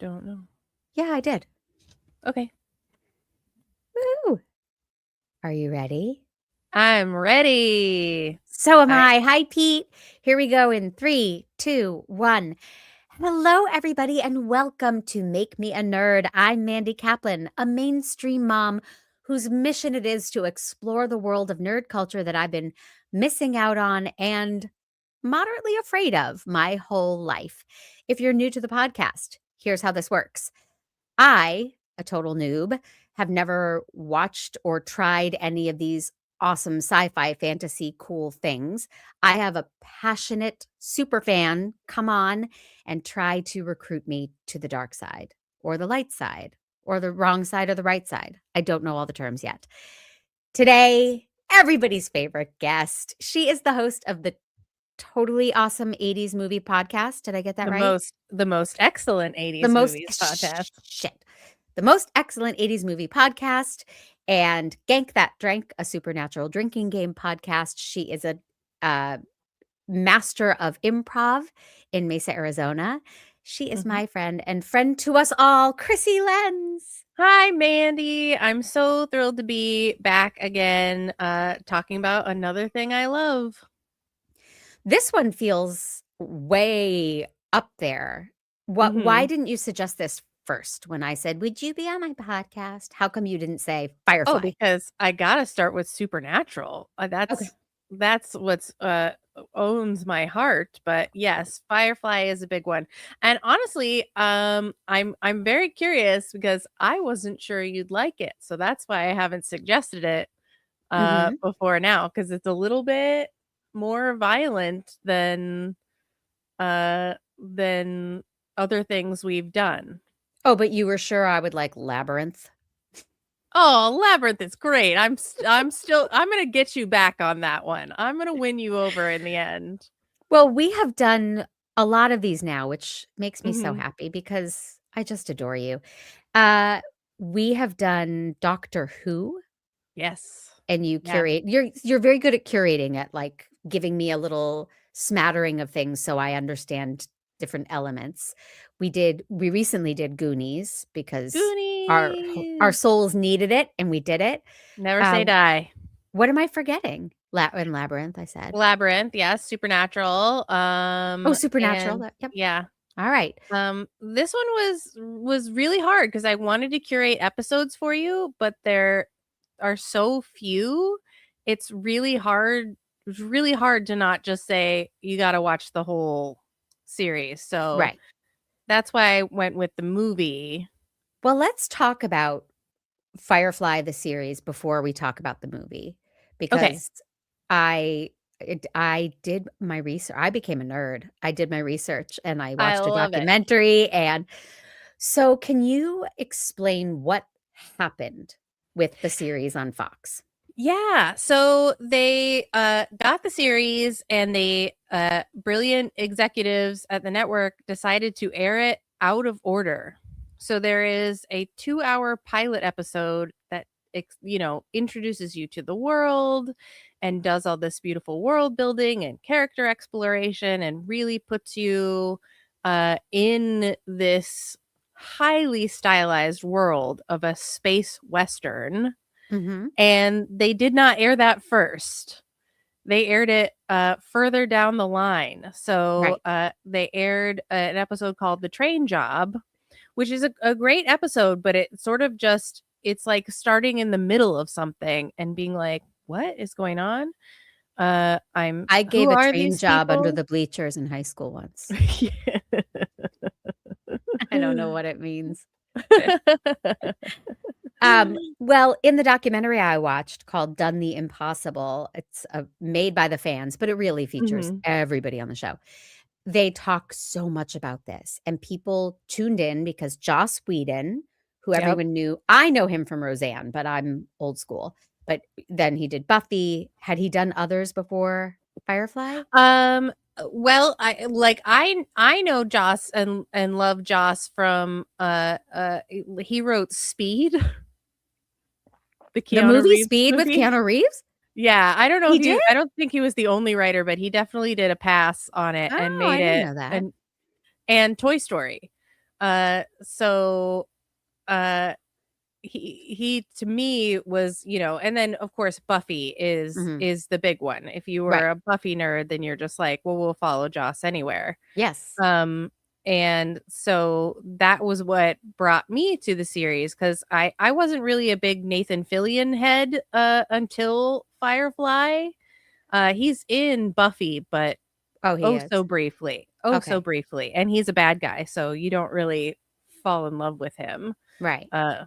don't know. Yeah, I did. Okay. Woo! Are you ready? I'm ready. So am I I. Hi, Pete. Here we go in 3, 2, 1. Hello, everybody, and welcome to Make Me a Nerd. I'm Mandy Kaplan, a mainstream mom whose mission it is to explore the world of nerd culture that I've been missing out on and moderately afraid of my whole life. If you're new to the podcast, here's how this works. I, a total noob, have never watched or tried any of these awesome sci-fi fantasy cool things. I have a passionate super fan come on and try to recruit me to the dark side or the light side or the wrong side or the right side. I don't know all the terms yet. Today, everybody's favorite guest. She is the host of the totally awesome 80s movie podcast. Did I get that right? the most excellent The 80s most movies podcast. shit. The most excellent 80s movie podcast and Gank That Drank, a supernatural drinking game podcast. She is a master of improv in Mesa, Arizona. She is my friend and friend to us all, Krissy Lenz. Hi, Mandy. I'm so thrilled to be back again, talking about another thing I love. This one feels way up there. Why didn't you suggest this first when I said, would you be on my podcast? How come you didn't say Firefly? Oh, because I gotta start with Supernatural. Okay. That's what's owns my heart. But yes, Firefly is a big one. And honestly, I'm very curious because I wasn't sure you'd like it. So that's why I haven't suggested it before now, because it's a little bit more violent than other things we've done. Oh, but you were sure I would like Labyrinth? Oh, Labyrinth is great. I'm gonna get you back on that one. I'm gonna win you over in the end. Well, we have done a lot of these now, which makes me so happy because I just adore you. We have done Doctor Who. Yes. And you Yeah. curate. You're very good at curating it, like giving me a little smattering of things so I understand different elements. We recently did Goonies because our Goonies. souls needed it and we did it. Never say die. What am I forgetting? In Labyrinth, I said. Labyrinth, yes, Supernatural. Oh, Supernatural. Yep. Yeah. All right. This one was really hard because I wanted to curate episodes for you, but there are so few. It's really hard. It's really hard to not just say you got to watch the whole series. So Right. that's why I went with the movie. Well, let's talk about Firefly the series before we talk about the movie because I did my research. I became a nerd. I did my research and I watched a love it. documentary. And so can you explain what happened with the series on Fox? Yeah, so they got the series and they brilliant executives at the network decided to air it out of order. So there is a 2-hour pilot episode that introduces you to the world and does all this beautiful world building and character exploration and really puts you in this highly stylized world of a space western. And they did not air that first. They aired it further down the line. So they aired an episode called The Train Job, which is a great episode, but it sort of just, it's like starting in the middle of something and being like, what is going on? I gave a train job under the bleachers in high school once. I don't know what it means. Well, in the documentary I watched called Done the Impossible, it's made by the fans, but it really features everybody on the show. They talk so much about this and people tuned in because Joss Whedon, who everyone knew, I know him from Roseanne, but I'm old school. But then he did Buffy. Had he done others before Firefly? Well, I know Joss and love Joss from he wrote Speed. The movie Speed with Keanu Reeves? Yeah, I don't know. He did? I don't think he was the only writer, but he definitely did a pass on it and made I it. didn't know that. And Toy Story. So uh he to me was, and then of course Buffy is Mhm. is the big one. If you Right. were a Buffy nerd, then you're just like, well, we'll follow Joss anywhere. Yes. Um, and so that was what brought me to the series, because I wasn't really a big Nathan Fillion head until Firefly. He's in Buffy, but Oh, he is. so Okay. briefly, and he's a bad guy, so you don't really fall in love with him Right. uh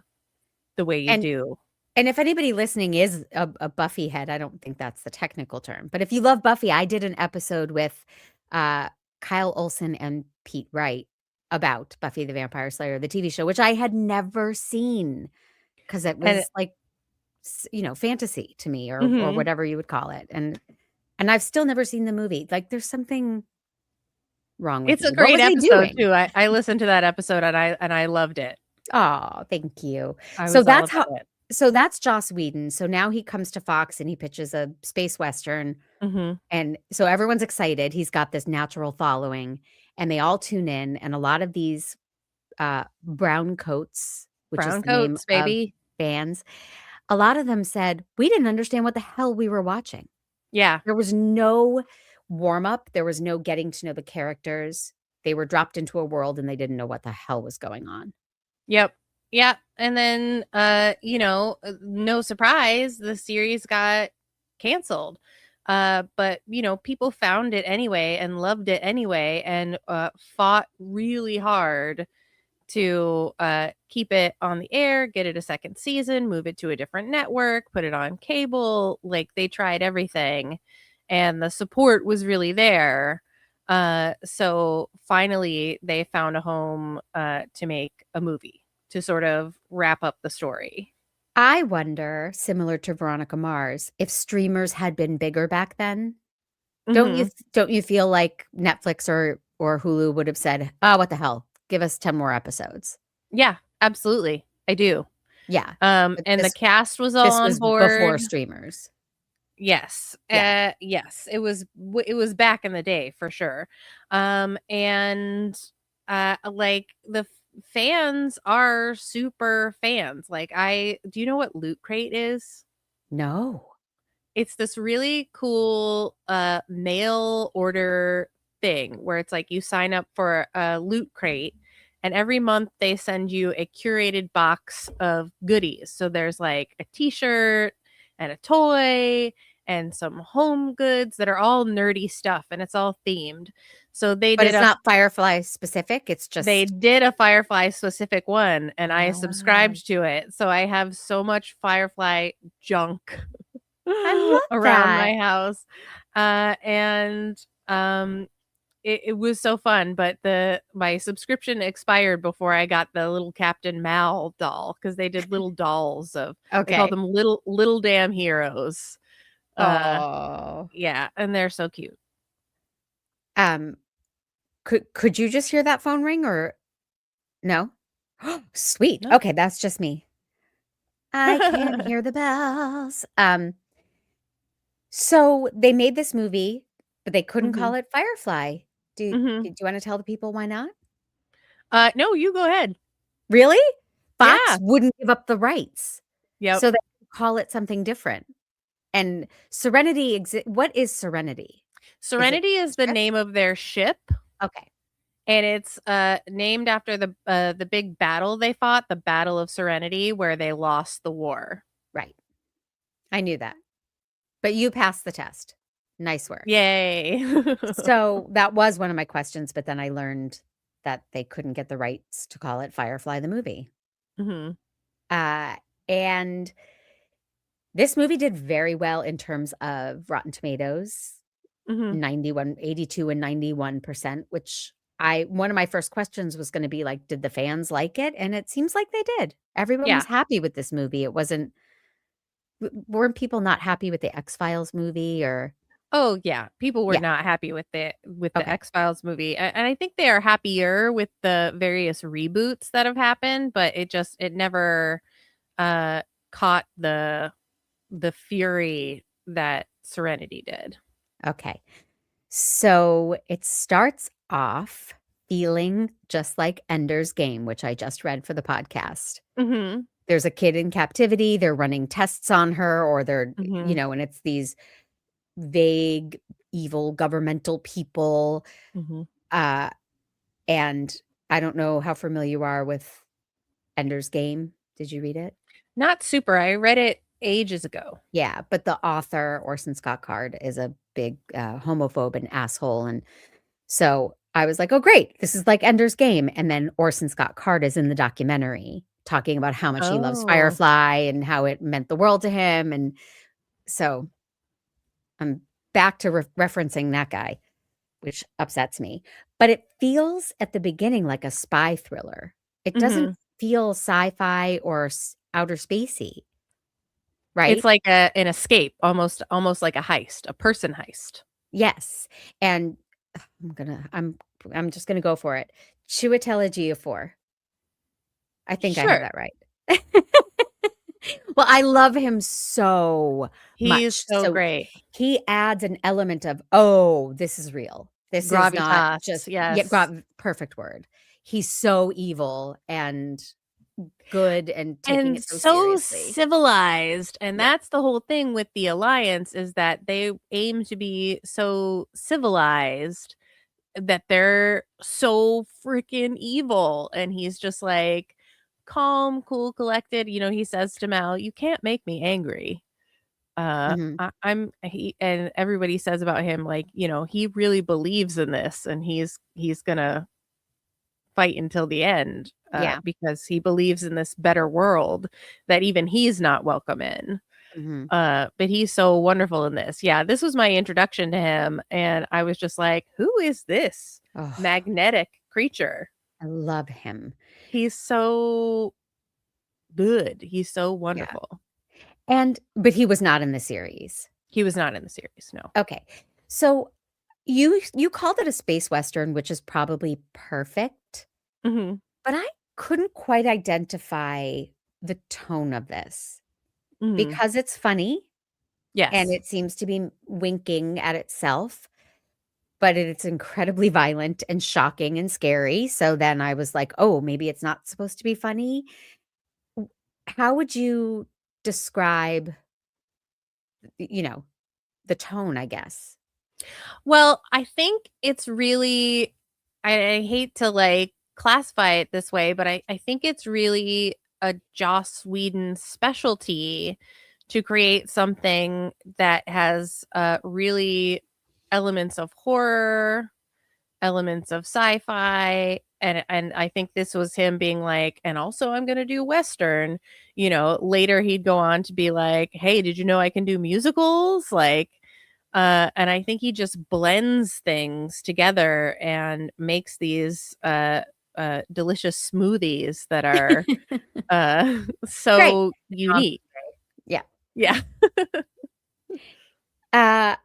the way you And do. and if anybody listening is a Buffy head, I don't think that's the technical term. But if you love Buffy, I did an episode with uh, Kyle Olson and Pete Wright about Buffy the Vampire Slayer, the TV show, which I had never seen because it And was like, fantasy to me or mhm. whatever you would call it. And I've still never seen the movie. Like there's something wrong with It's a me. What great was I episode doing? too. I listened to that episode, and I loved it. Oh, thank you. I So was all that's about how it. so that's Joss Whedon. So now he comes to Fox and he pitches a space western. Mhm. And so everyone's excited. He's got this natural following, and they all tune in. And a lot of these brown coats, which is Brown the name coats, of baby. fans, a lot of them said, we didn't understand what the hell we were watching. Yeah. There was no warm up, there was no getting to know the characters. They were dropped into a world and they didn't know what the hell was going on. Yep. Yep. And then no surprise, the series got canceled. But people found it anyway and loved it anyway, and fought really hard to keep it on the air, get it a second season, move it to a different network, put it on cable. Like, they tried everything, and the support was really there. So finally they found a home to make a movie to sort of wrap up the story. I wonder, similar to Veronica Mars, if streamers had been bigger back then. Hmm. Don't you feel like Netflix or Hulu would have said, "Oh, what the hell? Give us 10 more episodes." Yeah, absolutely. I do. Yeah. But And the cast was all this on was before board. streamers. Yes. Yeah. Yes, it was back in the day for sure. And like fans are super fans. Like, I do you know what Loot Crate is? No. It's this really cool mail order thing where it's like you sign up for a Loot Crate, and every month they send you a curated box of goodies. So there's like a t-shirt and a toy and some home goods that are all nerdy stuff, and it's all themed. So But it's not Firefly specific, it's they just did a Firefly specific one, and I Ah, subscribed to it. So I have so much Firefly junk I love around that. my house. And it was so fun, but the my subscription expired before I got the little Captain Mal doll, because they did little dolls of they call Okay. them little damn heroes. Uh Oh. yeah, and they're so cute. Um, could you just hear that phone ring or no? Sweet. No. Okay, that's just me. I can hear the bells. So they made this movie, but they couldn't call Mhm. it Firefly. Mhm. Do you wanna tell the people why not? No, you go ahead. Really? Fox Yeah. wouldn't give up the rights, Yep. so they could call it something different. And what is Serenity? Is it Serenity is the ship? name of their ship, Okay, and it's named after the big battle they fought, the Battle of Serenity, where they lost the war. right. I knew that. But you passed the test. Nice work. Yay. So, that was one of my questions, but then I learned that they couldn't get the rights to call it Firefly the movie. Mhm. Uh, and this movie did very well in terms of Rotten Tomatoes, Mhm. 82 and 91%, which I one of my first questions was gonna be like, did the fans like it? And it seems like they did. Everyone Yeah. was happy with this movie. It wasn't weren't people not happy with the X-Files movie or Oh, yeah. People were Yeah, not happy with the okay. X-Files movie, and I think they are happier with the various reboots that have happened, but it never, uh, caught the fury that Serenity did. Okay. So, it starts off feeling just like Ender's Game, which I just read for the podcast. Mhm. There's a kid in captivity, they're running tests on her, or they're, Mhm. and it's these vague, evil governmental people. Mhm. Uh, and I don't know how familiar you are with Ender's Game. Did you read it? Not super. I read it ages ago. Yeah, but the author, Orson Scott Card, is a big homophobe and asshole. And so I was like, oh, great. This is like Ender's Game. And then Orson Scott Card is in the documentary talking about how much he loves Oh. Firefly and how it meant the world to him. And so I'm back to referencing that guy, which upsets me. But it feels at the beginning like a spy thriller. It doesn't Mhm. feel sci-fi or outer spacey, It's right? like an escape, almost like a heist, a person heist. Yes. And I'm gonna I'm just gonna go for it. Chiwetel Ejiofor. I think I have Sure. that right. Well, I love him so He's much. so So great. he adds an element of, oh, this is real. This is not Gravitas, just, yeah, yes. perfect word. He's so evil and good and taking And it so so seriously. civilized, and Yeah. that's the whole thing with the Alliance is that they aim to be so civilized that they're so freaking evil, and he's just, like, calm, cool, collected, he says to Mal, "You can't make me angry." Mhm. I'm he and everybody says about him, like, he really believes in this, and he's gonna fight until the end, Yeah. because he believes in this better world that even he's not welcome in. Mhm. But he's so wonderful in this. Yeah, this was my introduction to him, and I was just like, "Who is this Oh, magnetic creature?" I love him. He's so good. He's so Yeah. wonderful. But he was not in the series. He was not in the series, no. Okay. So you called it a space western, which is probably perfect, Mhm. but I couldn't quite identify the tone of this Mhm. because it's funny and Yes. it seems to be winking at itself, but it's incredibly violent and shocking and scary. So then I was like, "Oh, maybe it's not supposed to be funny." W How would you describe, you know, the tone, I guess? Well, I think it's really I hate to, like, classify it this way, but I think it's really a Joss Whedon specialty to create something that has, really elements of horror, elements of sci-fi, and I think this was him being like, "And also I'm gonna do Western." Later he'd go on to be like, "Hey, did you know I can do musicals?" Like, and I think he just blends things together and makes these, delicious smoothies that are, Great. so unique. Yeah. Yeah. Uh,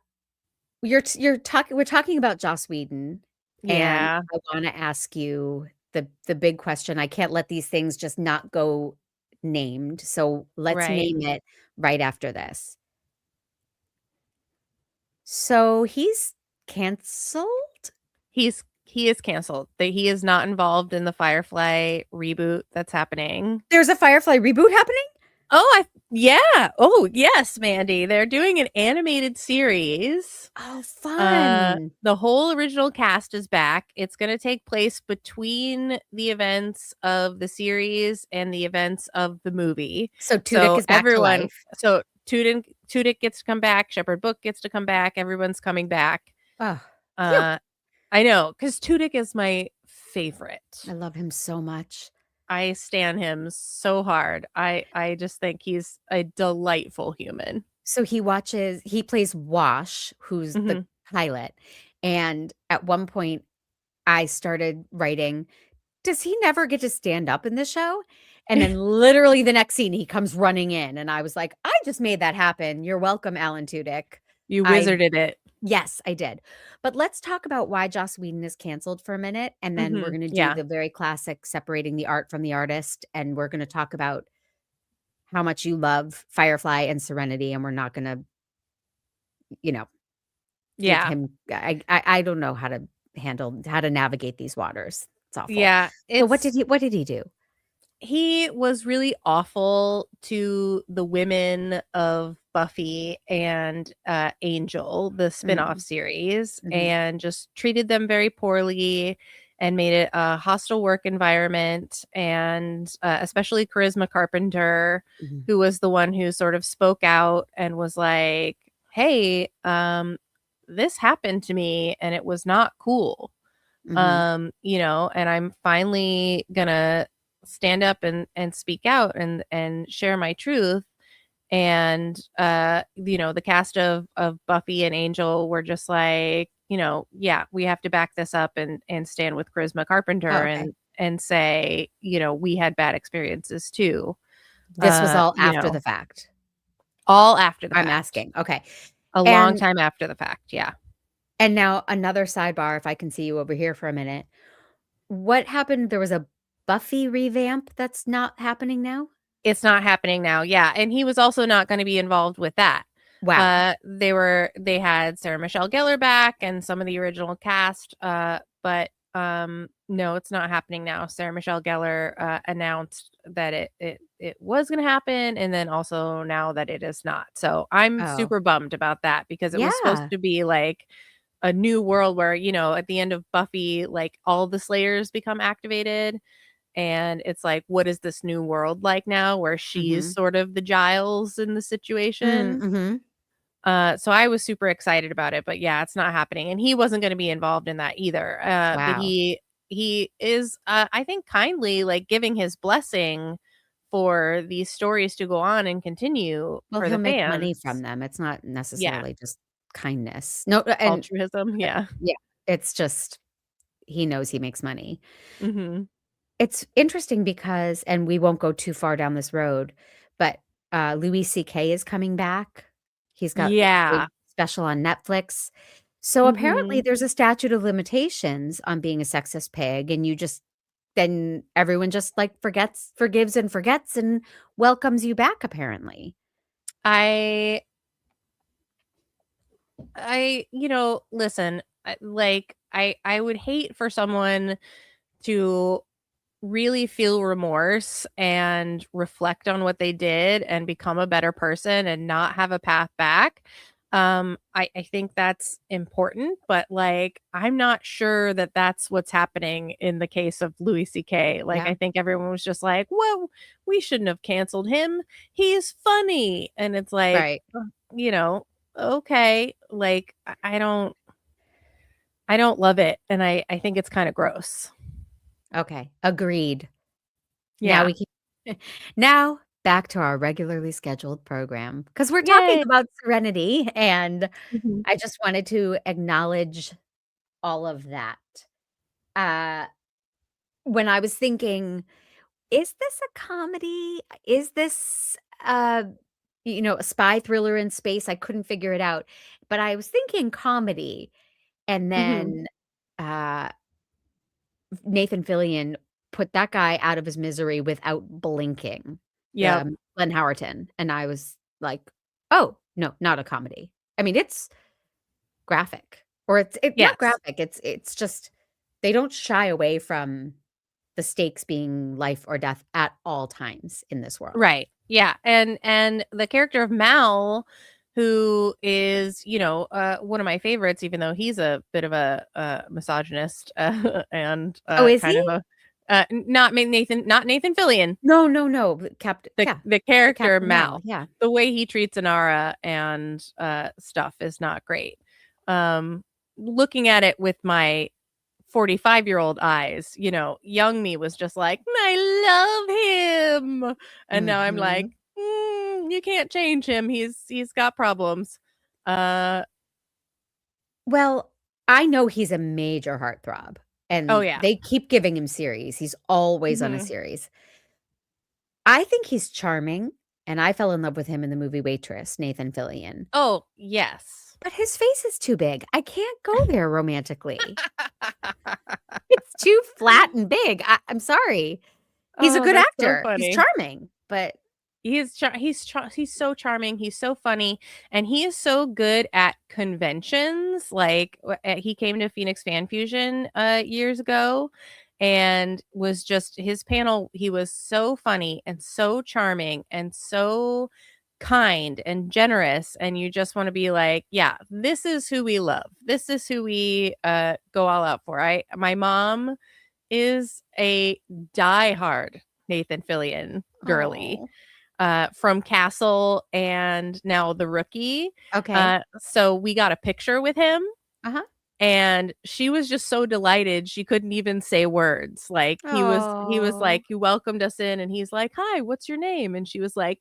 you're talking we're talking about Joss Whedon, and Yeah, I wanna ask you the big question. I can't let these things just not go named, so let's right. name it right after this. So he's canceled? He is canceled. That he is not involved in the Firefly reboot that's happening. There's a Firefly reboot happening? Yeah. Oh, yes, Mandy. They're doing an animated series. Oh, fun. The whole original cast is back. It's gonna take place between the events of the series and the events of the movie. So Tudyk So is back to everyone life. so Tudyk gets to come back, Shepherd Book gets to come back, everyone's coming back. Oh, phew. Uh, I know, 'cause Tudyk is my I favorite. love him so much. I stan him so hard. I just think he's a delightful human. So he plays Wash, who's the Mhm. pilot, and at one point, I started writing, "Does he never get to stand up in this show?" And then literally the next scene, he comes running in, and I was like, "I just made that happen. You're welcome, Alan Tudyk." You I wizarded it. Yes, I did. But let's talk about why Joss Whedon is canceled for a minute, and then we're Mhm. gonna do Yeah. the very classic separating the art from the artist, and we're gonna talk about how much you love Firefly and Serenity, and we're not gonna, you know, give Yeah. him I don't know how to handle, how to navigate these waters. It's awful. Yeah, So what did he do? he was really awful to the women of Buffy and Angel, the spinoff Mm, series, mhm, and just treated them very poorly and made it a hostile work environment. And especially Charisma Carpenter, mhm, who was the one who sort of spoke out and was like, hey, this happened to me and it was not cool. mhm. And I'm finally gonna stand up and speak out and share my truth. And the cast of Buffy and Angel were just like, yeah, we have to back this up and stand with Charisma Oh, Carpenter okay. and say, we had bad experiences too. This was all You after know, the fact. all after the I'm fact. asking. Okay. A long And time after the fact, yeah. now another sidebar, if I can see you over here for a minute. What happened? There was a Buffy revamp that's not happening now? It's not happening now, yeah, and he was also not gonna be involved with that. Wow. They had Sarah Michelle Gellar back and some of the original cast, but, no, it's not happening now. Sarah Michelle Gellar, announced that it was gonna happen, and then also now that it is not. So, I'm Oh. super bummed about that because it was supposed Yeah. to be, like, a new world where, at the end of Buffy, like, all the Slayers become activated, and it's like, what is this new world like now where she's Mhm. sort of the Giles in the situation? Mhm. So I was super excited about it, but yeah, it's not happening. And he wasn't going to be involved in that either. But Wow. he is, I think, kindly like giving his blessing for these stories to go on and continue Well, for he'll the make money fans. from them. It's not Yeah, necessarily just kindness. No, and altruism. Yeah. yeah, it's just he knows he makes money. Hmm. It's interesting because, and we won't go too far down this road, but, Louis CK is coming back. He's got a big Yeah. special on Netflix. So, apparently, Hmm. there's a statute of limitations on being a sexist pig, and you just then everyone just, like, forgives and forgets and welcomes you back, apparently. I listen, I would hate for someone to really feel remorse and reflect on what they did and become a better person and not have a path back. I think that's important, but like, I'm not sure that that's what's happening in the case of Louis C.K. Like, Yeah, I think everyone was just like, well, we shouldn't have canceled him. He's funny. And it's like, right. you know, okay. Like, I don't love it. And I think it's kind of gross. Okay, agreed. Now Yeah. we can now back to our regularly scheduled program because 'cause we're talking Yay. about Serenity, and Mhm. I just wanted to acknowledge all of that. Uh, when I was thinking, "Is this a comedy? Is this, uh, a spy thriller in space?" I couldn't figure it out, but I was thinking comedy, and Mhm. then, uh, Nathan Fillion put that guy out of his misery without blinking, Yep. Glenn Howerton, and I was like, "Oh, no, not a comedy." I mean, it's graphic, or it's not Yes. graphic, it's just they don't shy away from the stakes being life or death at all times in this world. Right. Yeah. And the character of Mal, who is, one of my favorites, even though he's a bit of a misogynist, and Oh, is kind of he? not Nathan Fillion, No, no, no, but the character Captain Mal, Mal. yeah. The way he treats Inara and stuff is not great. Um, Looking at it with my 45-year-old eyes, young me was just like, "I love him." And now I'm like, Mhm. You can't change him. He's got problems." Uh, Well, I know he's a major heartthrob, oh, and yeah. they keep giving him series, he's always on a Mhm. series. I think he's charming, and I fell in love with him in the movie Waitress, Nathan Fillion. Oh, yes. But his face is too big. I can't go there romantically. It's too flat and big. I'm sorry. He's a Oh, good that's so actor. He's funny. charming, but He's so charming. He's so funny, and he is so good at conventions. Like he came to Phoenix Fan Fusion years ago, and was just his panel. He was so funny and so charming and so kind and generous, and you just want to be like, yeah, this is who we love. This is who we go all out for. My mom is a diehard Nathan Fillion girly, Oh, from Castle and now The Rookie. okay. So we got a picture with him, Uh-huh. and she was just so delighted she couldn't even say words. Like he was Oh. like, he welcomed us in, and he's like, "Hi, what's your name?" And she was like,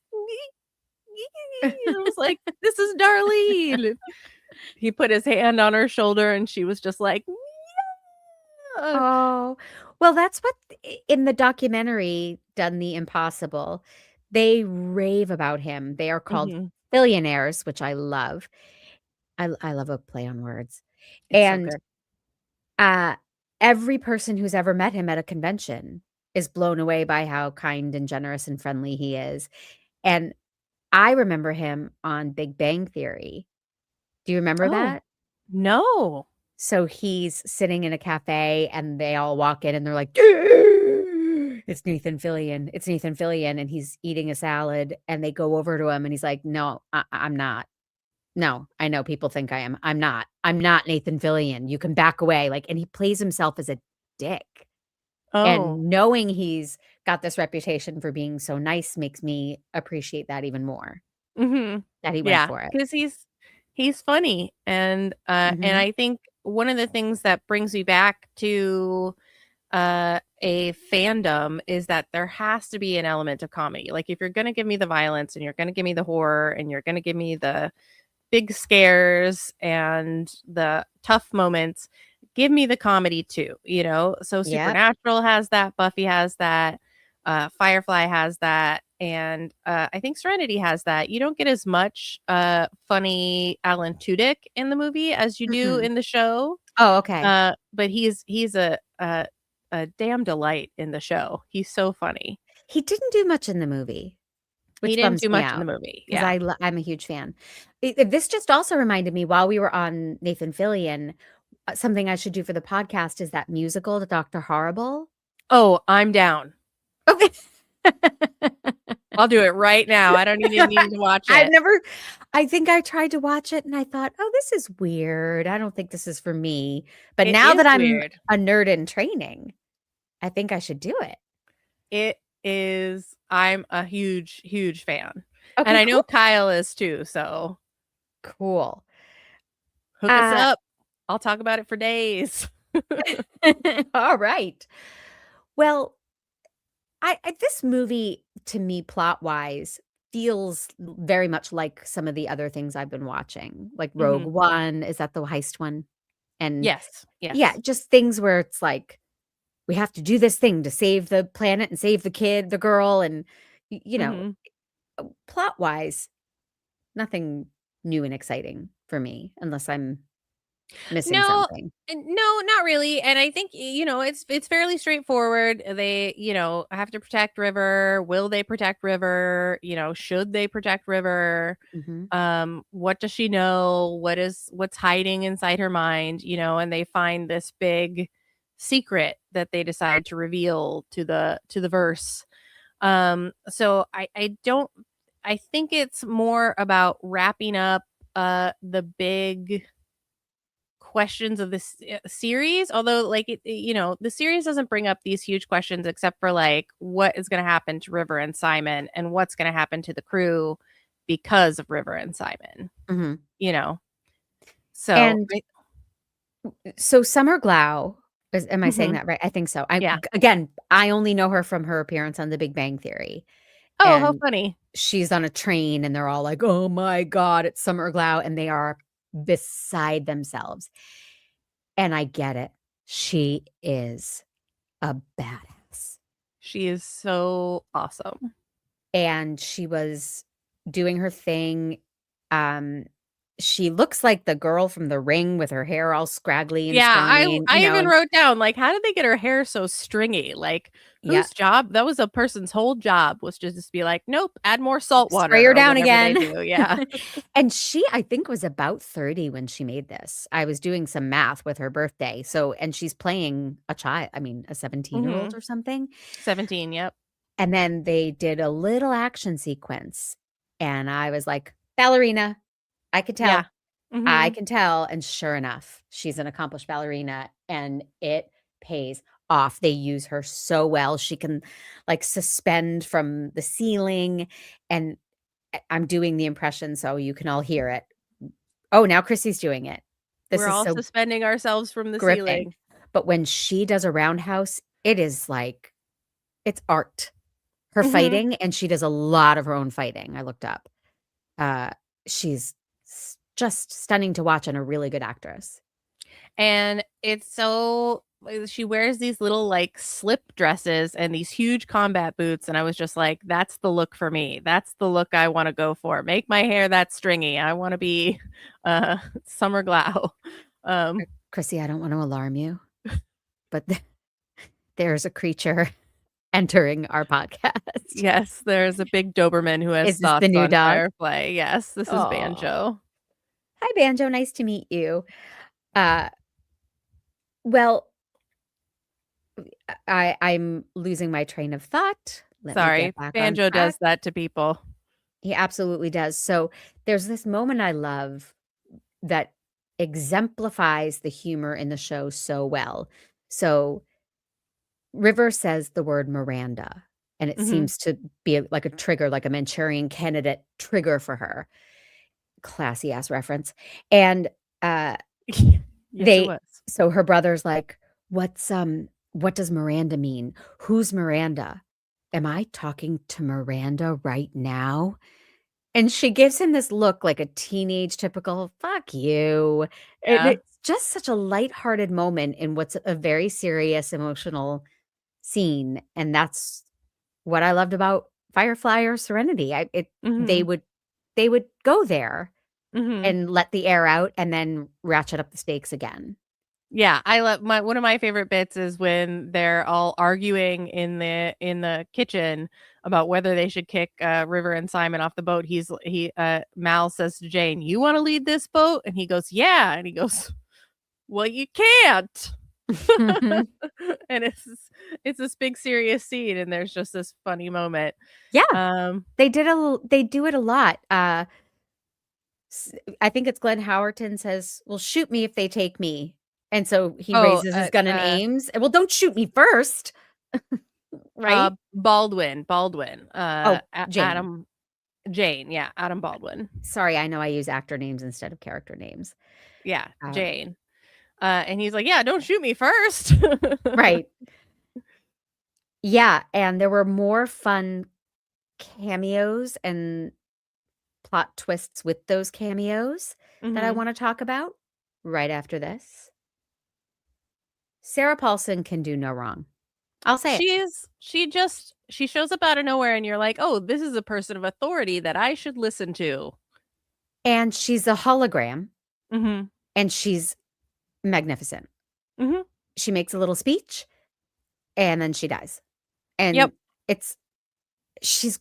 and I was like, "This is Darlene." He put his hand on her shoulder, and she was just like, "Yeah." Oh, well, that's what in the documentary Done the Impossible, they rave about him. They are called Mhm. billionaires, which I love. I love a play on words. It's so And good. uh every person who's ever met him at a convention is blown away by how kind and generous and friendly he is. And I remember him on Big Bang Theory. Do you remember Oh, that? no. So he's sitting in a cafe and they all walk in and they're like, it's Nathan Fillion. It's Nathan Fillion. And he's eating a salad and they go over to him and he's like, no, I'm not. No, I know people think I am. I'm not. I'm not Nathan Fillion. You can back away. Like, and he plays himself as a dick. Oh. And knowing he's got this reputation for being so nice makes me appreciate that even more Mhm. that he went Yeah, for it. 'cause he's funny, and Mhm. I think one of the things that brings me back to, a fandom is that there has to be an element of comedy. Like, if you're gonna give me the violence, and you're gonna give me the horror, and you're gonna give me the big scares and the tough moments, give me the comedy too, you know? So Yep. Supernatural has that, Buffy has that, Firefly has that, and I think Serenity has that. You don't get as much funny Alan Tudyk in the movie as you do Mm-mm. in the show. Oh, okay. But he's a damn delight in the show. He's so funny. He didn't do much in the movie. He Which didn't bums do me much in the out movie. 'cause Yeah. I'm a huge fan. This just also reminded me while we were on Nathan Fillion, something I should do for the podcast is that musical, The Doctor Horrible. Oh, I'm down. Okay. I'll do it right now. I don't even need to watch I've it. never I think I tried to watch it and I thought, "Oh, this is weird. I don't think this is for me." But It now is that I'm weird. a nerd in training, I think I should do it. It is. I'm a huge, huge fan. And Okay, I know cool. Kyle is too, so Cool. hook us Uh, up. I'll talk about it for days. all right. Well, I this movie to me plot-wise feels very much like some of the other things I've been watching, like Rogue Mhm. One, is that the heist one? And Yes, yeah, yes. just things where it's like, we have to do this thing to save the planet and save the kid, the girl, and Mhm. plot-wise, nothing new and exciting for me unless I'm missing No, something. no, not really, and I think, it's fairly straightforward. They, have to protect River. Will they protect River? Should they protect River? Mhm. What does she know? What's hiding inside her mind? And they find this big secret that they decide to reveal to the verse. So I don't I think it's more about wrapping up the big questions of this series, although like the series doesn't bring up these huge questions except for like what is going to happen to River and Simon, and what's going to happen to the crew because of River and Simon, Mhm. you know so And so Summer Glau, am I saying Mhm. that right? I think so. I Yeah. again, I only know her from her appearance on The Big Bang Theory, Oh, how and funny. she's on a train, and they're all like, "Oh my god, it's Summer Glau," and they are beside themselves, and I get it. She is a badass, She is so awesome. and she was doing her thing, um, she looks like the girl from The Ring with her hair all scraggly and Yeah, stringy, and, I even and wrote down, like, how did they get her hair so stringy? Like, yeah, whose job that was a person's whole job was to just be like, "Nope, add more salt spray water," her or down whatever they again. do, yeah. And she, I think, was about 30 when she made this. I was doing some math with her birthday. So, and she's playing a child, I mean, a 17-year-old Mhm. or something. 17, yep. And then they did a little action sequence. And I was like, ballerina. I could Yeah. tell. I Mhm. can tell. And sure enough, she's an accomplished ballerina and it pays off. They use her so well. She can like suspend from the ceiling. And I'm doing the impression so you can all hear it. Oh, now Krissy's doing it. This We're is all so suspending ourselves from the gripping. ceiling. But when she does a roundhouse, it is like it's art. Her Mhm. fighting, and she does a lot of her own fighting. I looked up. Uh, she's just stunning to watch and a really good actress. And it's so she wears these little, like, slip dresses and these huge combat boots, and I was just like, "That's the look for me. That's the look I wanna go for. Make my hair that stringy. I wanna be, Summer Glau." Um, Krissy, I don't want to alarm you, but there's a creature entering our podcast. yes, there's a big Doberman who has Is this the thoughts new on dog? Firefly. Yes, this is Oh, Banjo. hi, Banjo. Nice to meet you. Uh, well, I'm losing my train of thought. Let me Sorry, get back on Banjo track. does that to people. He absolutely does. So there's this moment I love that exemplifies the humor in the show so well. So River says the word Miranda, and it Mhm. seems to be like a trigger, like a Manchurian candidate trigger for her. Classy ass reference. And Yes, it they was. so her brother's like, what does Miranda mean? Who's Miranda? Am I talking to Miranda right now? And she gives him this look like a teenage typical "fuck you." And Yeah. it's just such a lighthearted moment in what's a very serious emotional scene, and that's what I loved about Firefly or Serenity. I it Mhm. they would go there Mhm. and let the air out and then ratchet up the stakes again. Yeah, I love my one of my favorite bits is when they're all arguing in the kitchen about whether they should kick, River and Simon off the boat. Mal says to Jane, "You wanna lead this boat?" And he goes, "Yeah." And he goes, "Well, you can't." And it's this big serious scene, and there's just this funny moment. Yeah, Um, they do it a lot. S I think it's Glenn Howerton says, "Well, shoot me if they take me." And so he oh, raises his gun and aims. "Well, don't shoot me first." Right? Baldwin, Oh, A Jane. Adam Jane, yeah, Adam Baldwin. Sorry, I know I use actor names instead of character names. Yeah, Um, Jane. And he's like, "Yeah, don't shoot me first." right. Yeah, and there were more fun cameos and plot twists with those cameos that I Mhm. wanna talk about right after this. Sarah Paulson can do no wrong. I'll say it. She shows up out of nowhere and you're like, "Oh, this is a person of authority that I should listen to." And she's a hologram, Mhm. and she's magnificent. Mhm. She makes a little speech, and then she dies. And Yep. it's she's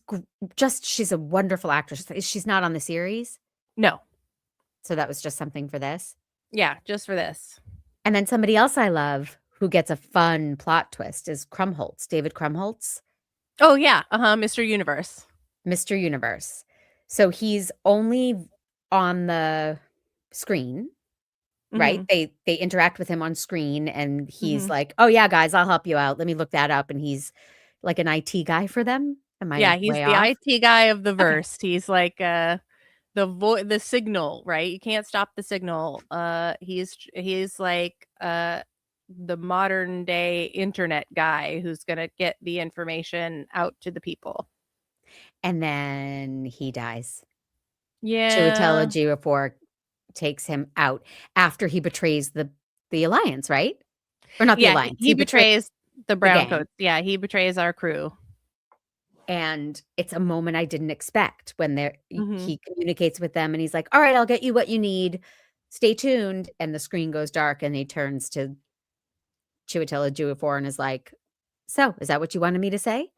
she's a wonderful actress. She's not on the series, No. so that was just something for this. Yeah, just for this. And then somebody else I love who gets a fun plot twist is Krumholtz, David Krumholtz, Oh, yeah, Mr. Universe. Mr. Universe. So he's only on the screen, right? Mhm. They interact with him on screen and he's Mhm. like, "Oh yeah, guys, I'll help you out. Let me look that up." And he's like an IT guy for them. Am I Yeah, he's way the off? IT guy of the Okay. verse. He's like, the signal, right? You can't stop the signal. He's like, the modern day internet guy who's gonna get the information out to the people. And then he dies. Chiwetel Yeah. Ejiofor takes him out after he betrays the alliance, right? Or not the Yeah, alliance. he He betrays betrays the the brown gang. coats. Yeah, he betrays our crew. And it's a moment I didn't expect when Mhm. he communicates with them and he's like, "All right, I'll get you what you need. Stay tuned." And the screen goes dark and he turns to Chiwetel Ejiofor and is like, "So, is that what you wanted me to say?"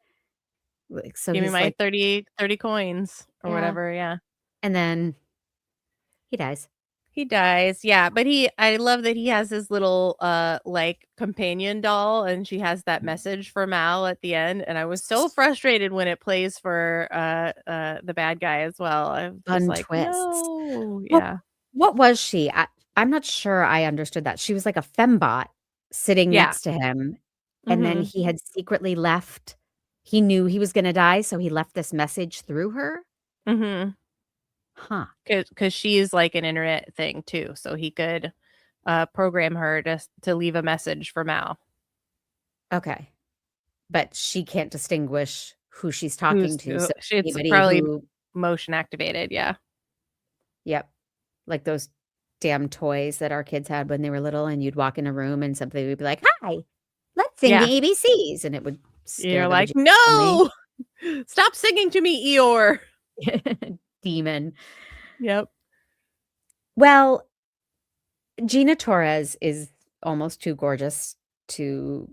Like, so Give me he's my like, 30 coins or "Yeah." whatever, yeah. And then he dies. He dies, yeah, but I love that he has his little, like, companion doll, and she has that message for Mal at the end, and I was so frustrated when it plays for, the bad guy as well. I'm just Fun like, twists. "No." Well, Yeah. what was she? I'm not sure I understood that. She was like a fembot sitting Yeah. next to him, and then Mhm. he had secretly left. He knew he was gonna die, so he left this message through her? Mhm. Huh, Because she's like an internet thing too, so he could, program her to leave a message for Mal, okay. But she can't distinguish who she's talking to, so it's anybody probably who motion activated, yeah. yep, like those damn toys that our kids had when they were little, and you'd walk in a room and somebody would be like, "Hi, let's sing the Yeah. ABCs," and it would scare You're the like, bejesus out of me. "No! Stop singing to me, Eeyore." Demon. Yep. Well, Gina Torres is almost too gorgeous to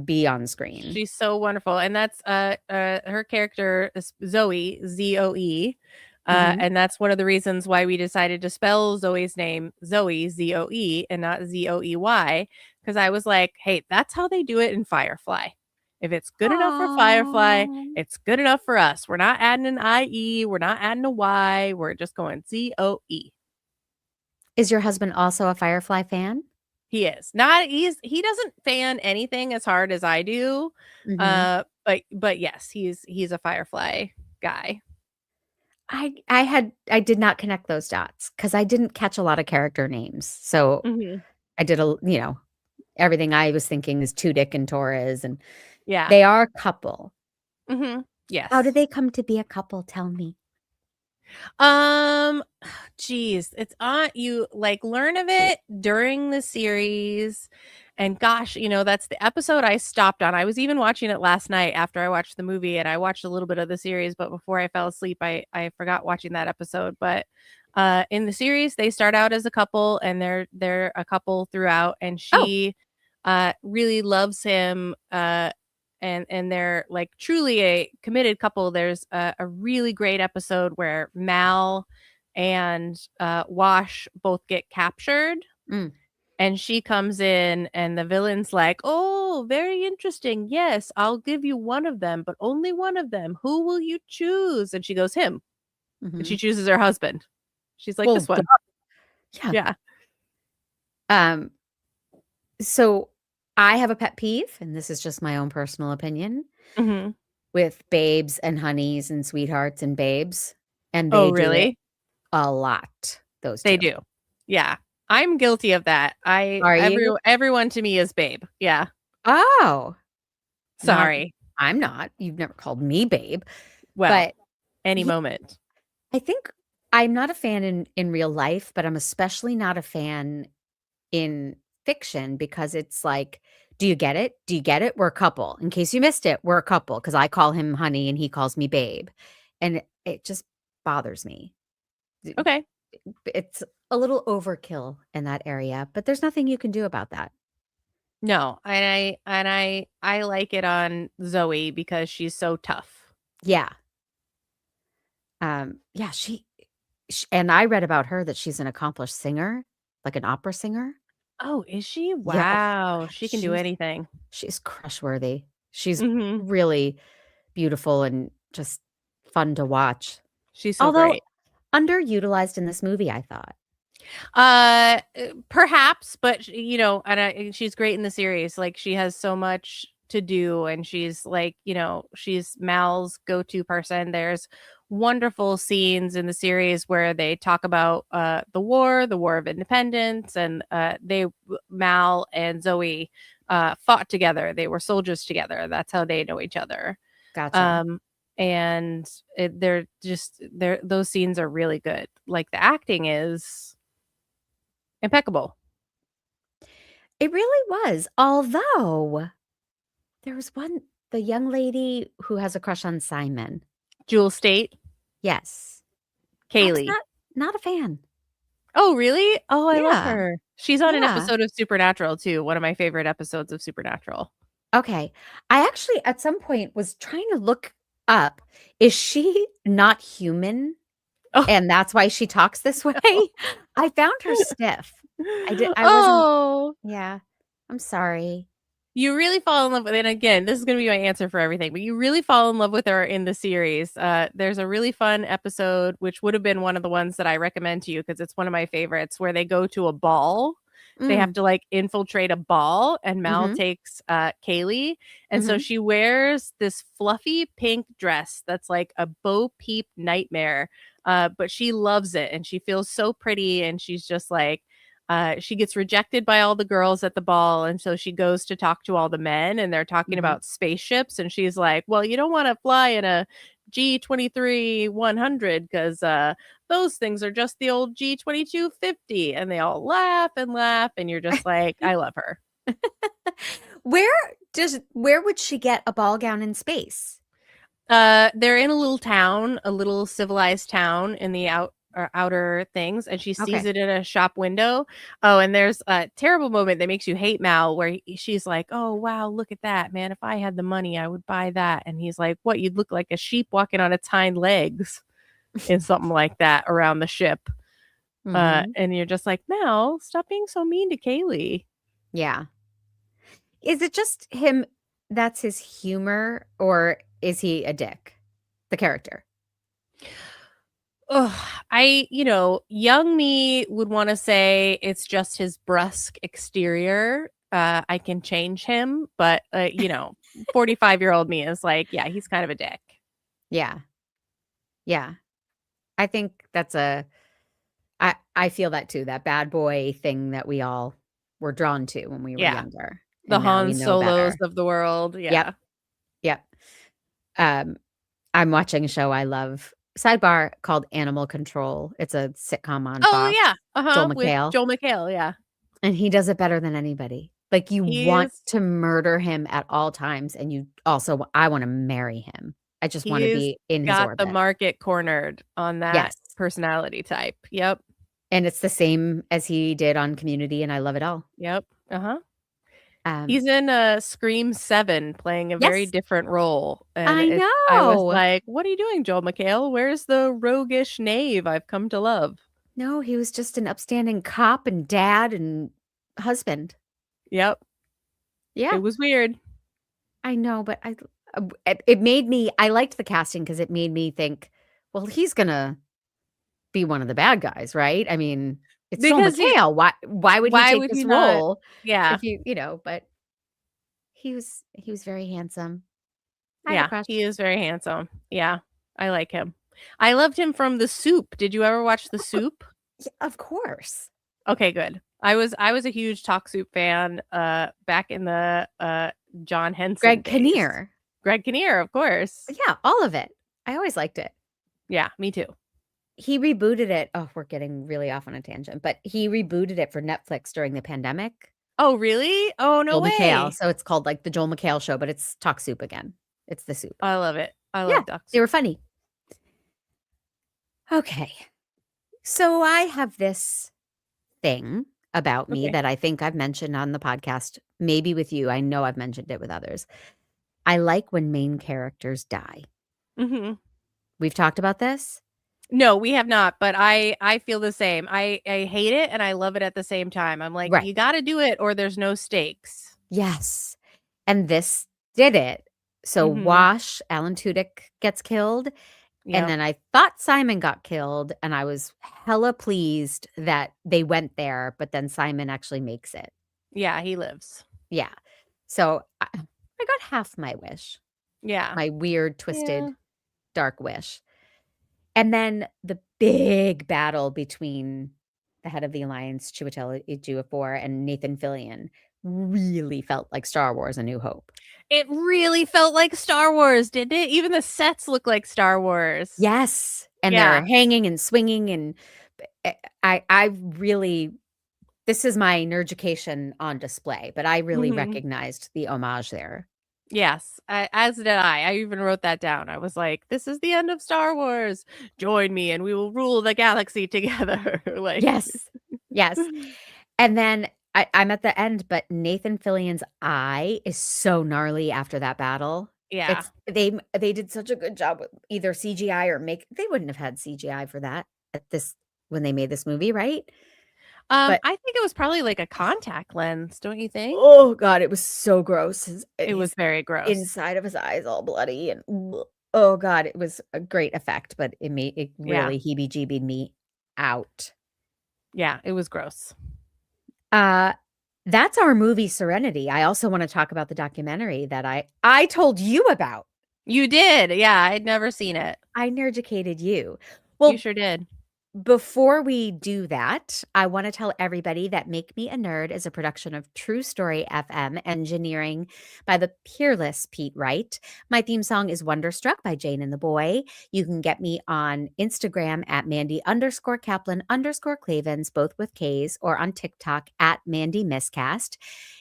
be on screen. She's so wonderful, and that's, her character is Zoe, Zoe, Mhm. and that's one of the reasons why we decided to spell Zoe's name Zoe, Zoe, and not Zoey, because I was like, "Hey, that's how they do it in Firefly. If it's good enough for Firefly, Aw. it's good enough for us. We're not adding an IE, we're not adding a Y, we're just going Zoe." Is your husband also a Firefly fan? He is. Not he doesn't fan anything as hard as I do, Mhm. but yes, he's a Firefly guy. I did not connect those dots because I didn't catch a lot of character names. So Mhm. I did everything I was thinking is Tudyk and Torres, and Yeah. they are a couple. Mhm. How did Yes. they come to be a couple? Tell me. Um, geez, it's on you like learn of it during the series. And gosh, that's the episode I stopped on. I was even watching it last night after I watched the movie and I watched a little bit of the series, but before I fell asleep, I forgot watching that episode. But in the series, they start out as a couple and they're a couple throughout, and Oh. she really loves him and they're like truly a committed couple. There's a really great episode where Mal and Wash both get captured, Mm. and she comes in, and the villain's like, "Oh, very interesting. Yes, I'll give you one of them, but only one of them. Who will you choose?" And she goes, "Him." And she Mhm. chooses her husband. She's like, Well, "This one." yeah. Yeah. Um, so I have a pet peeve, and this is just my own personal opinion, Hmm. with babes and honeys and sweethearts and babes, and Oh, they do it really? a lot, those They 2. do. Yeah. I'm guilty of that. Are you? Everyone to me is babe. Yeah. Oh, not Sorry. I'm not. You've never called me babe, Well, but any yeah, moment. I think I'm not a fan in real life, but I'm especially not a fan in fiction because it's like, "Do you get it? Do you get it? We're a couple. In case you missed it, we're a couple because I call him honey and he calls me babe." And it just bothers me. D Okay. It's a little overkill in that area, but there's nothing you can do about that. No, and I like it on Zoe because she's so tough. Yeah. Yeah, and I read about her that she's an accomplished singer, like an opera singer. Oh, is she? Yeah, oh, Wow, she can do she's anything. she's crush-worthy. She's Mhm. really beautiful and just fun to watch. She's so Although great. underutilized in this movie, I thought. Perhaps, but and she's great in the series. Like she has so much to do, and she's like, she's Mal's go-to person. There's wonderful scenes in the series where they talk about the War of Independence, and Mal and Zoe fought together. They were soldiers together. That's how they know each other. Gotcha. Um, and they're those scenes are really good. Like the acting is impeccable. It really was, although there was one the young lady who has a crush on Simon. Jewel State, Yes. I was Kaylee. not a fan. Oh, really? Oh, I love Yeah. her. She's on an Yeah. episode of Supernatural too. One of my favorite episodes of Supernatural. Okay. I actually at some point was trying to look up, is she not human? Oh, And that's why she talks this way? no. I found her stiff. I wasn't Oh, yeah. I'm sorry. you really fall in love with, and again, this is going to be my answer for everything, but you really fall in love with her in the series. There's a really fun episode, which would have been one of the ones that I recommend to you because it's one of my favorites, where they go to a ball. They have Mm. to like infiltrate a ball, and Mal Mhm. takes Kaylee. And so Mhm. she wears this fluffy pink dress that's like a Bo Peep nightmare. But she loves it and she feels so pretty. And she's just like, she gets rejected by all the girls at the ball. And so she goes to talk to all the men and they're talking Mhm. about spaceships. And she's like, well, you don't want to fly in a G23 100 because those things are just the old G22 50. And they all laugh and laugh. And you're just like, I love her. Where would she get a ball gown in space? They're in a little town, a little civilized town in the outer things, and she sees Okay. it in a shop window. Oh, and there's a terrible moment that makes you hate Mal, where she's like, "Oh wow, look at that, man! If I had the money, I would buy that." And he's like, "What? You'd look like a sheep walking on its hind legs, in something like that around the ship." Mhm. And you're just like, Mal, stop being so mean to Kaylee. Yeah. Is it just him that's his humor, or is he a dick? The character. Ugh, young me would want to say it's just his brusque exterior. I can change him, but 45-year-old me is like, yeah, he's kind of a dick. Yeah. Yeah. I think that's I feel that too, that bad boy thing that we all were drawn to when we were Yeah, younger, the and now we Han know Solos better. of the world. Yep. Yeah. Yep. Um, I'm watching a show I love, sidebar, called Animal Control. It's a sitcom on Oh Fox, yeah. Joel With McHale, Joel McHale. Yeah. and he does it better than anybody. Like, you want He's to murder him at all times, and you also I wanna marry him. I just wanna he's be in his got the orbit. market cornered on that Yes, personality type. Yep. and it's the same as he did on Community, and I love it all. Yep. Uh-huh. Um, He's in Scream 7 playing a very yes, different role, and I I was know. like, "What are you doing, Joel McHale? Where's the roguish knave I've come to love?" No, he was just an upstanding cop and dad and husband. Yep, Yeah, it was weird. I know, but it made me I liked the casting because it made me think, "Well, he's gonna be one of the bad guys, right?" I mean, it's Joel Because McHale. Why would he why take would he this not? role Yeah, if but he was very handsome. I had a yeah, crush. he is very handsome. Yeah, I like him. I loved him from The Soup. Did you ever watch The Of cour Soup? Yeah, of course. Okay, good. I was a huge Talk Soup fan, back in the, John Henson Greg days. Kinnear. Greg Kinnear, of course. Yeah, all of it. I always liked it. Yeah, me too. He rebooted it. Oh, we're getting really off on a tangent, but he rebooted it for Netflix during the pandemic. Oh, really? Oh, no Joel McHale, way. so it's called, like, The Joel McHale Show, but it's Talk Soup again. It's The Soup. I love it. I Yeah, love duck they soup. were funny. Okay, so I have this thing about me Okay. that I think I've mentioned on the podcast, maybe with you, I know I've mentioned it with others. I like when main characters die. Mhm. We've talked about this? No, we have not, but I feel the same. I hate it and I love it at the same time. I'm like, Right. you gotta do it or there's no stakes. Yes, and this did it. So Mhm. Wash, Alan Tudyk gets killed, and Yep. then I thought Simon got killed, and I was hella pleased that they went there, but then Simon actually makes it. Yeah, he lives. Yeah. So I got half my wish, Yeah. my weird, Yeah. twisted, dark wish. And then the big battle between the head of the Alliance, Chiwetel Ejiofor, and Nathan Fillion really felt like Star Wars: A New Hope. It really felt like Star Wars, didn't it? Even the sets look like Star Wars. Yes, and they're Yeah. hanging and swinging, and I really this is my nerducation on display, but I really Mhm. recognized the homage there. Yes, as did I. I even wrote that down. I was like, "This is the end of Star Wars. Join me, and we will rule the galaxy together." Like, Yes. Yes. And then I'm at the end, but Nathan Fillion's eye is so gnarly after that battle. yeah. It's they did such a good job with either CGI or make they wouldn't have had CGI for that at this when they made this movie, right? But I think it was probably like a contact lens, don't you think? oh god, it was so gross. It was His very gross. inside of his eyes all bloody and oh god, it was a great effect, but it Yeah. really heebie-jeebied me out. Yeah, it was gross. Uh, that's our movie Serenity. I also want to talk about the documentary that I told you about. You did. Yeah, I'd never seen it. I nerdicated you. You Well, sure did. before we do that, I want to tell everybody that Make Me a Nerd is a production of True Story FM, engineering by the peerless Pete Wright. My theme song is Wonderstruck by Jane and the Boy. You can get me on Instagram at Mandy_Kaplan_Clavens, both with K's, or on TikTok at Mandy Miscast.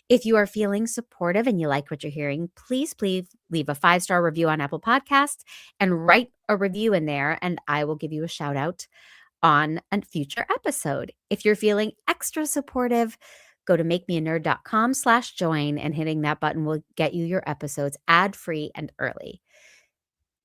If you are feeling supportive and you like what you're hearing, please leave a 5-star review on Apple Podcasts and write a review in there, and I will give you a shout out on a future episode. If you're feeling extra supportive, go to makemeanerd.com/join, and hitting that button will get you your episodes ad-free and early.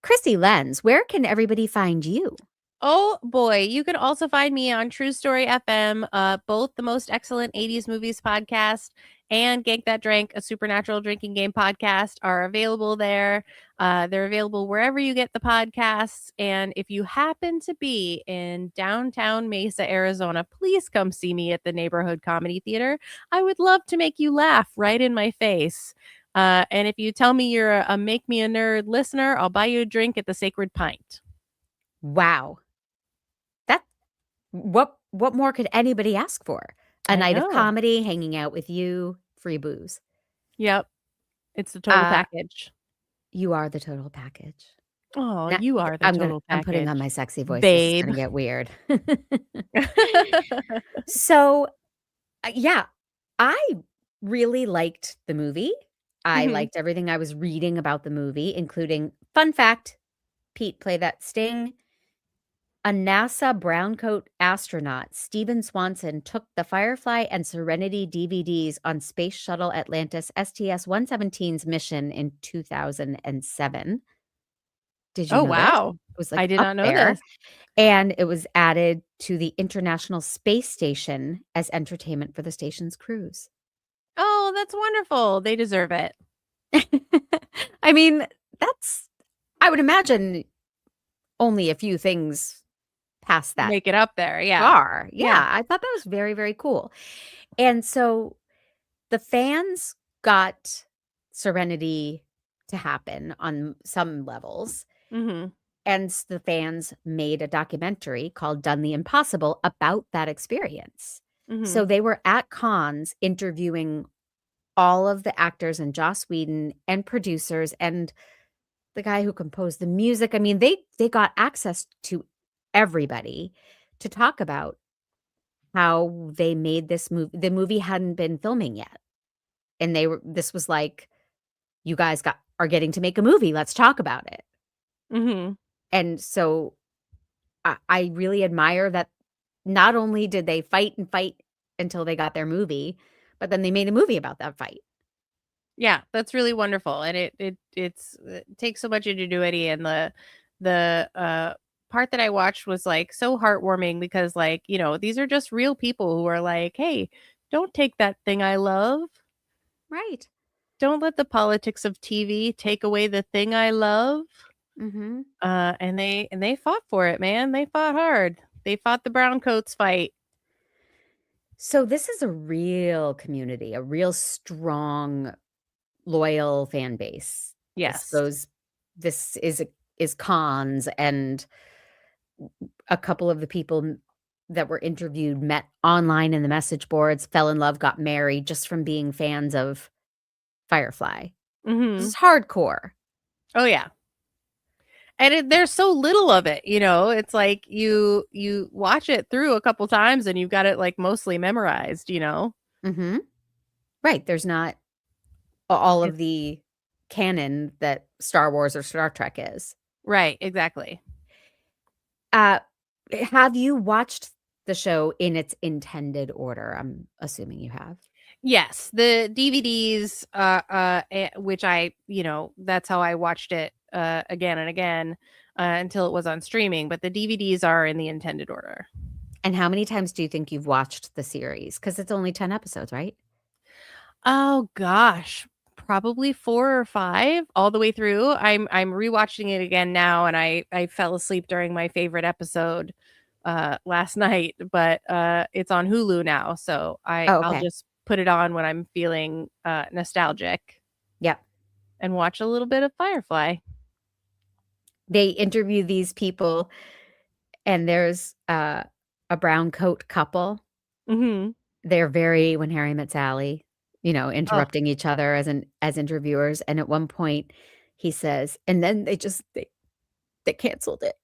Krissy, Lenz, where can everybody find you? Oh boy, you can also find me on True Story FM, both the most excellent 80s movies podcast and Gank That Drank, a supernatural drinking game podcast, are available there. They're available wherever you get the podcasts. And if you happen to be in downtown Mesa, Arizona, please come see me at the Neighborhood Comedy Theater. I would love to make you laugh right in my face. And if you tell me you're a Make Me a Nerd listener, I'll buy you a drink at the Sacred Pint. Wow. That what more could anybody ask for? A I night of know. comedy, hanging out with you, free booze. Yep. It's the total Uh, package. you are the total package. Oh, Now, you are the total I'm putting on package, my sexy voice. This is babe. gonna get weird. So, yeah, I really liked the movie. I Mhm. liked everything I was reading about the movie, including fun fact, Pete played that Sting. A NASA browncoat astronaut, Stephen Swanson, took the Firefly and Serenity DVDs on Space Shuttle Atlantis STS-117's mission in 2007. Did you Oh, know this? wow. It was, I like, did up not know there, this. and it was added to the International Space Station as entertainment for the station's crews. Oh, that's wonderful. They deserve it. I mean, that's I would imagine only a few things past that Make it up there. Yeah. bar. Yeah. Yeah, I thought that was very, very cool. And so the fans got Serenity to happen on some levels, Mhm. and the fans made a documentary called Done the Impossible about that experience. So Mhm. they were at cons interviewing all of the actors and Joss Whedon and producers and the guy who composed the music. I mean, they got access to everybody to talk about how they made this movie. The movie hadn't been filming yet. And this was like, you guys are getting to make a movie. Let's talk about it. Mhm. And so I really admire that not only did they fight and fight until they got their movie, but then they made a movie about that fight. Yeah, that's really wonderful. And it takes so much ingenuity, and the part that I watched was like so heartwarming because, like, these are just real people who are like, "Hey, don't take that thing I love. Right. Don't let the politics of TV take away the thing I love." Mm-hmm. And they fought for it, man. They fought hard. They fought the brown coats fight. So this is a real community, a real strong, loyal fan base. I Yes. suppose this is cons, and a couple of the people that were interviewed met online in the message boards, fell in love, got married just from being fans of Firefly. This Mhm. is hardcore. Oh yeah. And there's so little of it, it's like you watch it through a couple times and you've got it like mostly memorized. Mhm. Right, there's not all of It's the canon that Star Wars or Star Trek is. Right, exactly. Uh, have you watched the show in its intended order? I'm assuming you have. Yes, the DVDs, which I, that's how I watched it again and again until it was on streaming. But the DVDs are in the intended order. And how many times do you think you've watched the series? Because it's only 10 episodes, right? Oh gosh, probably 4 or 5 all the way through. I'm rewatching it again now, and I fell asleep during my favorite episode last night, but it's on Hulu now, so Oh, I'll okay. just put it on when I'm feeling nostalgic Yep. and watch a little bit of Firefly. They interview these people, and there's a brown coat couple. Mhm. They're very When Harry Met Sally, Oh, interrupting each other as interviewers. And at one point, he says, and then they canceled it.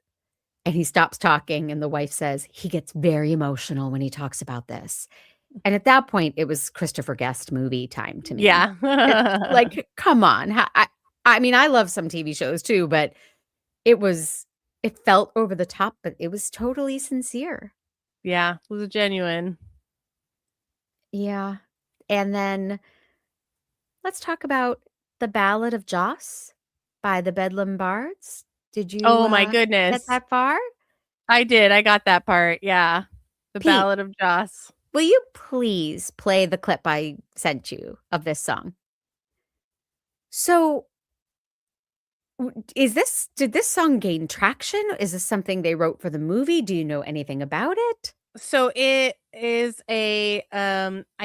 And he stops talking, and the wife says, he gets very emotional when he talks about this. And at that point, it was Christopher Guest movie time to me. It's yeah. like, come on. I mean, I love some TV shows too, but it was it felt over the top, but it was totally sincere. Yeah, it was genuine. Yeah. And then let's talk about The Ballad of Joss by the Bedlam Bards. Did you Oh my get goodness. that far? I did. I got that part. Yeah. The Pete, Ballad of Joss. will you please play the clip I sent you of this song? So, did this song gain traction? Is this something they wrote for the movie? Do you know anything about it? So it is I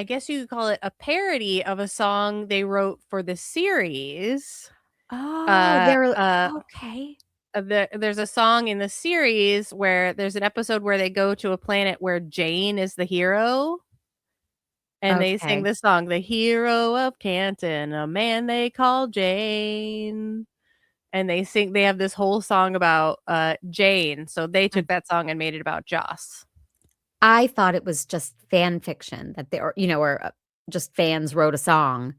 guess you could call it a parody of a song they wrote for the series. Oh, Uh they're uh okay. there's a song in the series where there's an episode where they go to a planet where Jane is the hero, and they sing Okay. this song, "The hero of Canton, a man they call Jane." And they have this whole song about Jane. So they took that song and made it about Joss. I thought it was just fan fiction that they or just fans wrote a song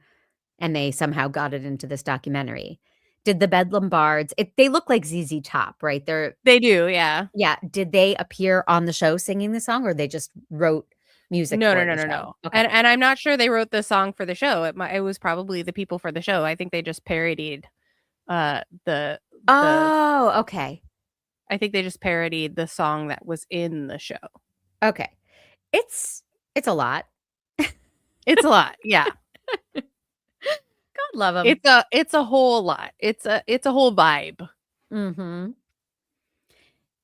and they somehow got it into this documentary. Did the Bedlam Bards they look like ZZ Top, right? They do, yeah. Yeah, did they appear on the show singing the song, or they just wrote music No, no, for no, the no, show? no. Okay. And I'm not sure they wrote the song for the show. It was probably the people for the show. I think they just parodied the Oh, okay. I think they just parodied the song that was in the show. Okay. It's it's a lot. It's a lot. Yeah. God love them. It's a whole lot. It's a whole vibe. Mhm.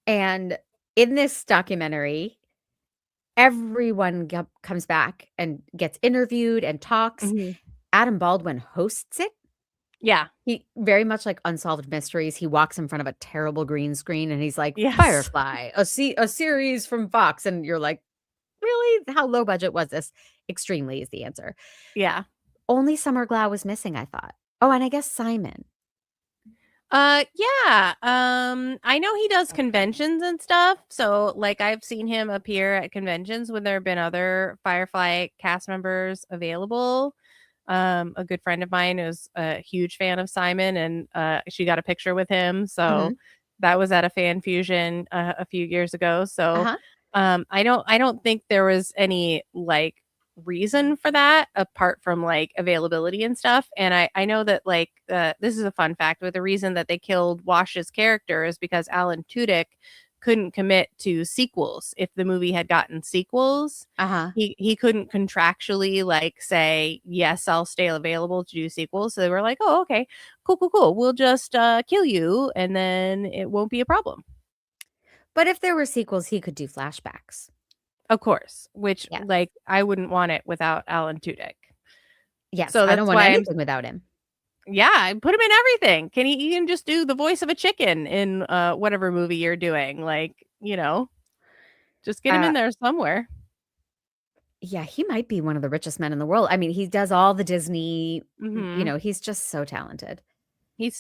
And in this documentary, everyone comes back and gets interviewed and talks. Mhm. Adam Baldwin hosts it. Yeah. He very much like Unsolved Mysteries. He walks in front of a terrible green screen and he's like, Yes. Firefly, a series from Fox. And you're like, really? How low budget was this? Extremely is the answer. Yeah. Only Summer Glau was missing, I thought. Oh, and I guess Simon. Yeah. I know he does conventions and stuff. So like I've seen him appear at conventions when there have been other Firefly cast members available. A good friend of mine is a huge fan of Simon, and she got a picture with him. So Mhm. that was at a fan fusion a few years ago. So Uh-huh. I don't think there was any like reason for that apart from like availability and stuff. And I know that like this is a fun fact, but the reason that they killed Wash's character is because Alan Tudyk couldn't commit to sequels. If the movie had gotten sequels, Uh-huh. he couldn't contractually like say, yes, I'll stay available to do sequels. So they were like, oh, okay, cool, we'll just kill you and then it won't be a problem. But if there were sequels, he could do flashbacks. Of course, which Yes. like I wouldn't want it without Alan Tudyk. Yes. So I don't that's want why anything without him. I put him in everything. He can just do the voice of a chicken in whatever movie you're doing. Like, just get him Uh, in there somewhere. yeah, he might be one of the richest men in the world. I mean, he does all the Disney, Mhm. he's just so talented. He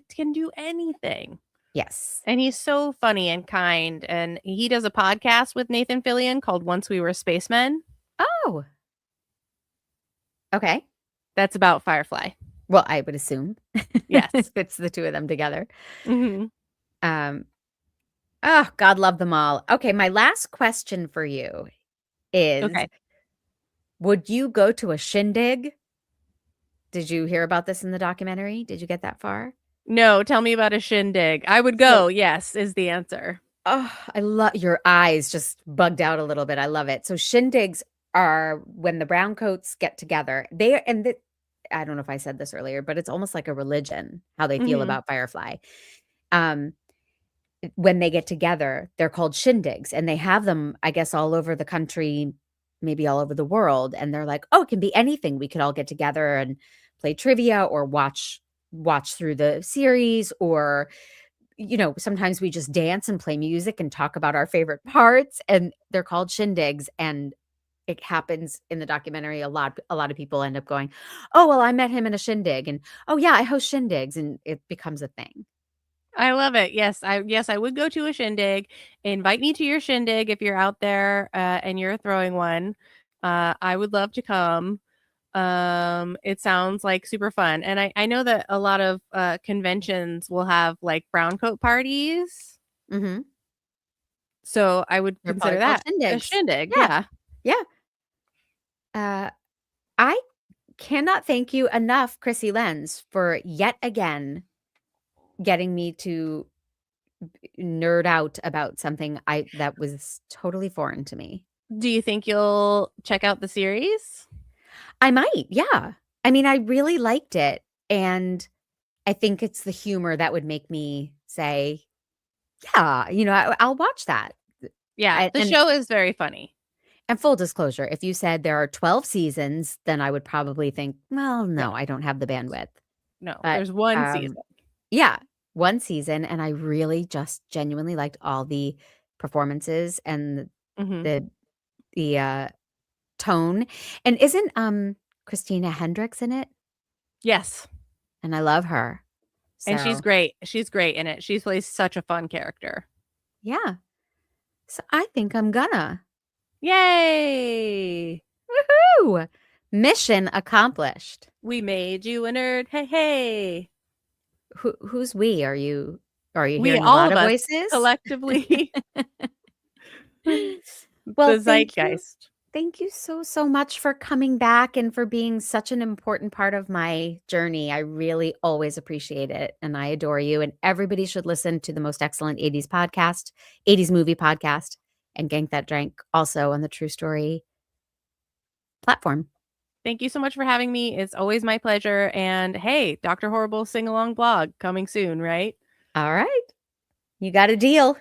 can do anything. Yes. And he's so funny and kind, and he does a podcast with Nathan Fillion called Once We Were Spacemen. Oh, okay. That's about Firefly. Well, I would assume Yes. if it's the two of them together. Hmm. Um, oh, God love them all. Okay, my last question for you is, Okay. would you go to a shindig? Did you hear about this in the documentary? Did you get that far? No, tell me about a shindig. I would So, go. Yes, is the answer. oh, I love your eyes just bugged out a little bit. I love it. So shindigs are when the brown coats get together. I don't know if I said this earlier, but it's almost like a religion how they feel Hmm. about Firefly. Um, when they get together, they're called shindigs, and they have them, I guess, all over the country, maybe all over the world. And they're like, oh, it can be anything. We could all get together and play trivia or watch through the series, or sometimes we just dance and play music and talk about our favorite parts, and they're called shindigs. And it happens in the documentary a lot. A lot of people end up going, oh, well, I met him in a shindig, and oh yeah, I host shindigs, and it becomes a thing. I love it. Yes, I would go to a shindig. Invite me to your shindig if you're out there and you're throwing one. I would love to come. It sounds like super fun. And I know that a lot of conventions will have like brown coat parties. Hmm. So I would They're probably consider called that a shindigs. shindig. Yeah, Yeah. yeah. uh I cannot thank you enough, Krissy Lenz, for yet again getting me to nerd out about something I that was totally foreign to me. Do you think you'll check out the series? I might, yeah. I mean, I really liked it, and I think it's the humor that would make me say, "Yeah, I'll watch that." Yeah, I the show is very funny. and full disclosure, if you said there are 12 seasons, then I would probably think, "Well, No, no, I don't have the bandwidth." no, But, there's one um, season. yeah, 1 season, and I really just genuinely liked all the performances and Hmm. the the tone. And isn't, Christina Hendricks in it? Yes. And I love her. And she's So, great. She's great in it. She plays such a fun character. yeah. So I think I'm gonna. Yay! Woohoo! Mission accomplished. We made you a nerd. Hey, hey. Who's we? Are you We, hearing a all lot of of us voices? collectively, Well, the zeitgeist. thank you so, so much for coming back and for being such an important part of my journey. I really always appreciate it, and I adore you, and everybody should listen to the Most Excellent 80s podcast, 80s movie podcast, and Gank That Drank also on the True Story platform. Thank you so much for having me. It's always my pleasure. And hey, Dr. Horrible sing along blog coming soon, right? All right. You got a deal.